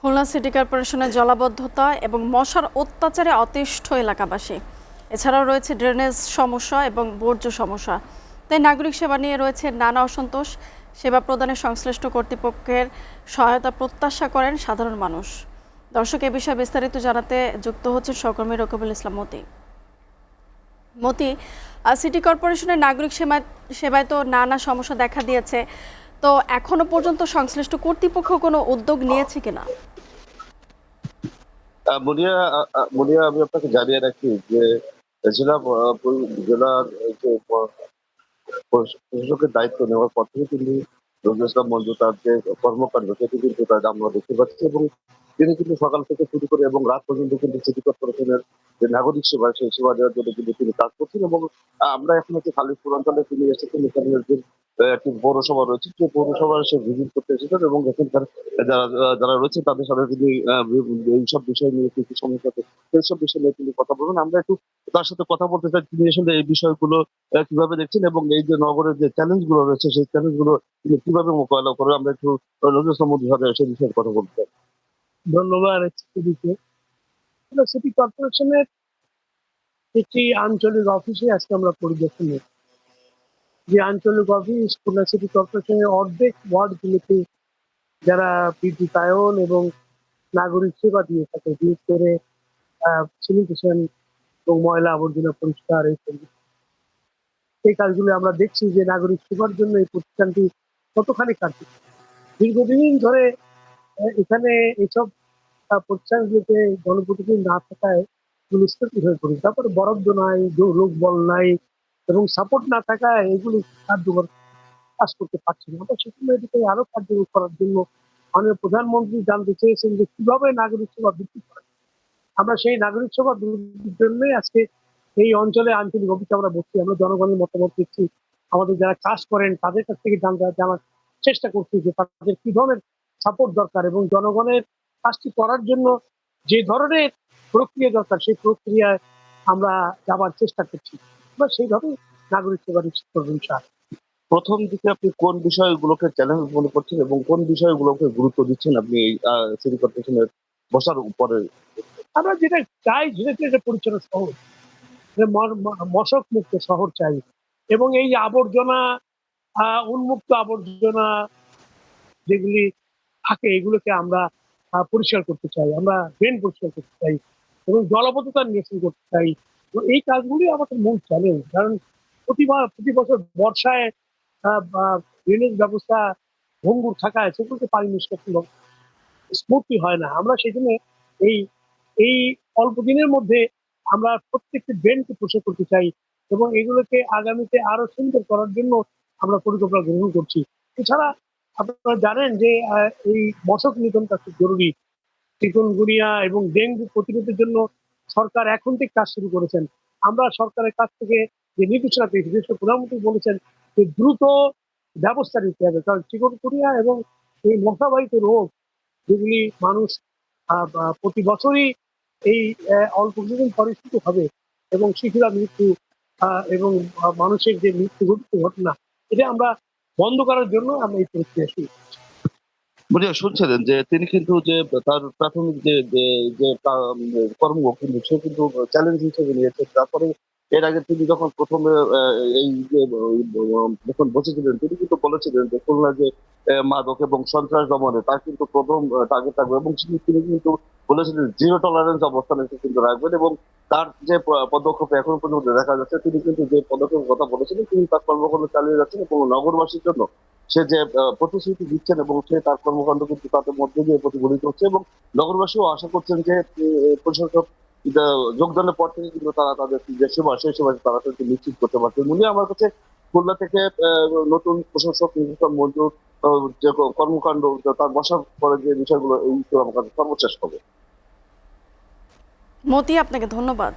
Khulna city কর্পোরেশনের জলাবদ্ধতা এবং মশার অত্যাচারে অতিষ্ঠ এলাকাবাসী। এছাড়াও রয়েছে ড্রেনেজ সমস্যা এবং বর্জ্য সমস্যা। তাই নাগরিক সেবা নিয়ে রয়েছে নানা অসন্তোষ। সেবা প্রদানে সংশ্লিষ্ট কর্তৃপক্ষের সহায়তা প্রত্যাশা করেন সাধারণ মানুষ। দর্শক, এ বিষয়ে বিস্তারিত জানাতে যুক্ত হচ্ছেন সহকর্মী রকিবুল ইসলাম মতি। সিটি কর্পোরেশনের নাগরিক সেবায় তো নানা সমস্যা দেখা দিয়েছে, তো এখনো পর্যন্ত সংশ্লিষ্ট কর্তৃপক্ষ কোনো উদ্যোগ নিয়েছে কিনা? মুনিয়া মুনিয়া, আমি আপনাকে জানিয়ে রাখি যে জেলা জেলার যে প্রশাসকের দায়িত্ব নেওয়ার পর থেকে তিনি নজরুল ইসলাম মঞ্জু তার যে কর্মকাণ্ড সেটি কিন্তু আমরা দেখতে পাচ্ছি, এবং তিনি কিন্তু সকাল থেকে শুরু করে এবং রাত পর্যন্ত কিন্তু সিটি কর্পোরেশনের যে নাগরিক সেবা সেই সেবা দেওয়ার জন্য কিন্তু তিনি কাজ করছেন। এবং আমরা এখন হচ্ছে খালিশপুর অঞ্চলে তিনি এসেছেন, এখানে যে একটি পৌরসভা রয়েছে সেই পৌরসভার সে ভিজিট করতে এসেছেন, এবং এখানকার যারা যারা রয়েছে তাদের সাথে তিনি এইসব বিষয় নিয়ে কিছু সমস্যা সেইসব বিষয় নিয়ে তিনি কথা বলবেন। আমরা একটু তার সাথে কথা বলতে চাই, তিনি আসলে এই বিষয়গুলো কিভাবে দেখছেন এবং এই যে নগরের যে চ্যালেঞ্জ গুলো রয়েছে সেই চ্যালেঞ্জ গুলো তিনি কিভাবে মোকাবেলা করে। আমরা একটু নজরুল ইসলাম বিভাগে সেই বিষয়ে কথা বলতে চাই। ধন্যবাদ। সিটি কর্পোরেশনের একটি আঞ্চলিক অফিসে আজকে আমরা পরিদর্শনে, যে আঞ্চলিক অফিস খুলনা সিটি কর্পোরেশনের অর্ধেক ওয়ার্ডগুলোতে যারা বিদ্যুতায়ন এবং নাগরিক সেবা দিয়ে থাকে, বিশেষ করে স্যানিটেশন এবং ময়লা আবর্জনা পরিষ্কার এই কাজগুলো আমরা দেখছি যে নাগরিক সেবার জন্য এই প্রতিষ্ঠানটি কতখানি কার্যকর। দীর্ঘদিন ধরে এখানে এসব প্রতিষ্ঠানগুলোতে জনপ্রতিনিধি না থাকায় নিষ্পত্তি হয়ে পড়ে। তারপরে বরাদ্দ নাই, লোক বল নাই এবং সাপোর্ট না থাকায় এগুলি কার্যকর কাজ করতে পারছে না। আমরা সেখানে এটাকে আরো কার্যকর করার জন্য মাননীয় প্রধানমন্ত্রী জানতে চেয়েছেন যে কিভাবে নাগরিক সেবা বৃদ্ধি করা। আমরা সেই নাগরিক সেবা বৃদ্ধির জন্যই আজকে এই অঞ্চলে আঞ্চলিক অফিসে আমরা বসছি। আমরা জনগণের মতামত দিচ্ছি, আমাদের যারা কাজ করেন তাদের কাছ থেকে জানার চেষ্টা করছি যে তাদের কি ধরনের সাপোর্ট দরকার এবং জনগণের কাজটি করার জন্য যে ধরনের প্রক্রিয়া দরকার সেই প্রক্রিয়ায় আমরা যাবার চেষ্টা করছি। আমরা সেইভাবে নাগরিক সেবা নিশ্চিত করবো ইনশাআল্লাহ। প্রথম দিকে আপনি কোন বিষয়গুলোকে চ্যালেঞ্জ মনে করছেন এবং কোন বিষয়গুলোকে গুরুত্ব দিচ্ছেন আপনি এই সিটি কর্পোরেশনের বসার উপরে? আমরা যেটা চাই যে পরিচ্ছন্ন শহর, যে মশক মুক্ত শহর চাই এবং এই যে আবর্জনা উন্মুক্ত আবর্জনা যেগুলি থাকে এগুলোকে আমরা পরিষ্কার করতে চাই, আমরা ড্রেন পরিষ্কার করতে চাই এবং জলাবদ্ধতা নিরসন করতে চাই। তো এই কাজগুলি আমাদের মূল চ্যালেঞ্জ, কারণ প্রতি বছর বর্ষায় ড্রেনেজ ব্যবস্থা ভঙ্গুর থাকায় সেগুলোতে পানি নিষ্কাশন স্মুথলি হয় না। আমরা সেজন্য এই এই অল্প দিনের মধ্যে আমরা প্রত্যেকটি ড্রেনকে পরিষ্কার করতে চাই এবং এগুলোকে আগামীতে আরো সুন্দর করার জন্য আমরা পরিকল্পনা গ্রহণ করছি। এছাড়া আপনারা জানেন যে এই মশক নিধনটা খুব জরুরি। চিকুনগুনিয়া এবং ডেঙ্গু প্রতিরোধের জন্য সরকার এখন থেকে কাজ শুরু করেছেন। আমরা সরকারের কাছ থেকে যে নির্দেশনা পেয়েছি, বিশেষ করে প্রধানমন্ত্রী বলেছেন যে দ্রুত ব্যবস্থা নিতে হবে, কারণ চিকুনগুনিয়া এবং এই মশাবাহিত রোগ যেগুলি মানুষ প্রতি বছরই এই অল্প কিছুদিন পরে শুরু হবে এবং শিশুরা মৃত্যু এবং মানুষের যে মৃত্যু ঘটনা, এটা আমরা বন্ধ করার জন্য আমরা এই প্রক্রিয়া শুরু। শুনছিলেন যে তিনি কিন্তু যে তার প্রাথমিক যে যে যে কর্ম কিন্তু সে কিন্তু চ্যালেঞ্জ হিসেবে নিয়েছে। তারপরে এর আগে তিনি যখন প্রথমে এই যে যখন বসেছিলেন তিনি কিন্তু বলেছিলেন যে খুলনা যে মাদক এবং সন্ত্রাস দমনে তার কিন্তু প্রথম টার্গেট থাকবে, এবং তিনি কিন্তু বলেছিলেন জিরো টলারেন্স অবস্থানে সে কিন্তু রাখবেন। এবং তার যে পদক্ষেপ এখন পর্যন্ত দেখা যাচ্ছে, তিনি কিন্তু যে পদক্ষেপের কথা বলেছিলেন তিনি তার কর্মকাণ্ড চালিয়ে যাচ্ছেন এবং নগরবাসীর জন্য সে যে প্রতিশ্রুতি দিচ্ছেন এবং সে তার কর্মকাণ্ড কিন্তু তাদের মধ্যে দিয়ে প্রতিফলিত হচ্ছে। এবং নগরবাসীও আশা করছেন যে প্রশাসক যোগদানের পর থেকে কিন্তু তারা তাদের যে সেবা সেই সেবা তারা কিন্তু নিশ্চিত করতে পারছে। মূল্য আমার কাছে খুলনা থেকে নতুন প্রশাসক নির্বাচন মঞ্জুর যে কর্মকাণ্ড তার বসার পরে যে বিষয়গুলো এই আমার কাছে সর্বশেষ হবে। মতি, আপনাকে ধন্যবাদ।